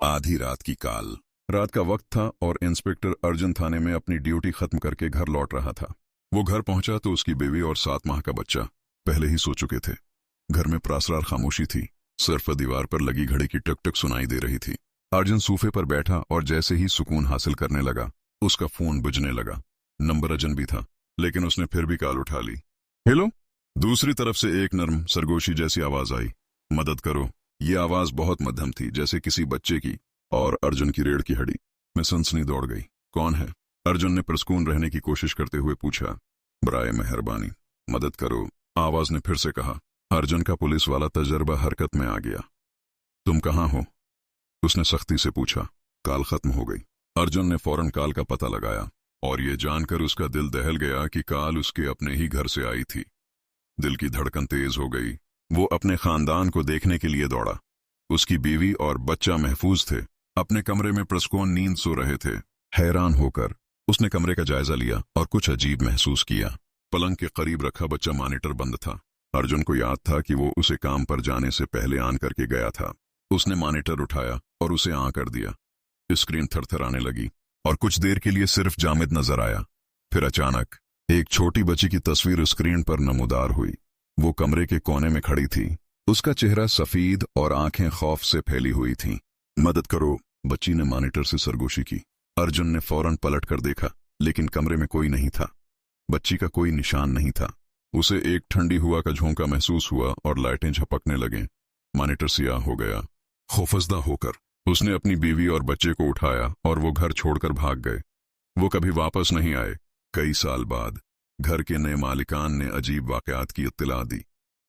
आधी रात की काल। रात का वक्त था और इंस्पेक्टर अर्जुन थाने में अपनी ड्यूटी खत्म करके घर लौट रहा था। वो घर पहुंचा तो उसकी बीवी और 7 माह का बच्चा पहले ही सो चुके थे। घर में प्रासरार खामोशी थी। सिर्फ दीवार पर लगी घड़ी की टक टक सुनाई दे रही थी। अर्जुन सोफे पर बैठा और जैसे ही सुकून हासिल करने लगा, उसका फोन बजने लगा। नंबर अजनबी था, लेकिन उसने फिर भी कॉल उठा ली। हेलो। दूसरी तरफ से एक नर्म सरगोशी जैसी आवाज आई, मदद करो। ये आवाज बहुत मध्यम थी, जैसे किसी बच्चे की, और अर्जुन की रीढ़ की हड्डी में सनसनी दौड़ गई। कौन है? अर्जुन ने पुरस्कून रहने की कोशिश करते हुए पूछा। बराए मेहरबानी मदद करो, आवाज ने फिर से कहा। अर्जुन का पुलिस वाला तजर्बा हरकत में आ गया। तुम कहाँ हो? उसने सख्ती से पूछा। कॉल खत्म हो गई। अर्जुन ने फौरन कॉल का पता लगाया और ये जानकर उसका दिल दहल गया कि कॉल उसके अपने ही घर से आई थी। दिल की धड़कन तेज हो गई। वो अपने खानदान को देखने के लिए दौड़ा। उसकी बीवी और बच्चा महफूज थे, अपने कमरे में पुरस्कून नींद सो रहे थे। हैरान होकर उसने कमरे का जायजा लिया और कुछ अजीब महसूस किया। पलंग के करीब रखा बच्चा मॉनिटर बंद था। अर्जुन को याद था कि वो उसे काम पर जाने से पहले ऑन करके गया था। उसने मॉनिटर उठाया और उसे ऑन कर दिया। स्क्रीन थरथराने लगी और कुछ देर के लिए सिर्फ जामिद नजर आया। फिर अचानक एक छोटी बच्ची की तस्वीर स्क्रीन पर नमूदार हुई। वो कमरे के कोने में खड़ी थी। उसका चेहरा सफेद और आंखें खौफ से फैली हुई थीं। मदद करो, बच्ची ने मॉनिटर से सरगोशी की। अर्जुन ने फौरन पलट कर देखा, लेकिन कमरे में कोई नहीं था। बच्ची का कोई निशान नहीं था। उसे एक ठंडी हवा का झोंका महसूस हुआ और लाइटें झपकने लगे। मॉनिटर सियाह हो गया। खौफजदा होकर उसने अपनी बीवी और बच्चे को उठाया और वो घर छोड़कर भाग गए। वो कभी वापस नहीं आए। कई साल बाद घर के नए मालिकान ने अजीब वाकयात की इत्तला दी।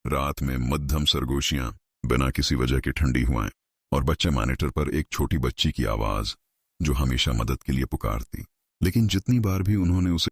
रात में मध्यम सरगोशियां, बिना किसी वजह के ठंडी हुआएं, और बच्चे मॉनिटर पर एक छोटी बच्ची की आवाज जो हमेशा मदद के लिए पुकारती। लेकिन जितनी बार भी उन्होंने उसे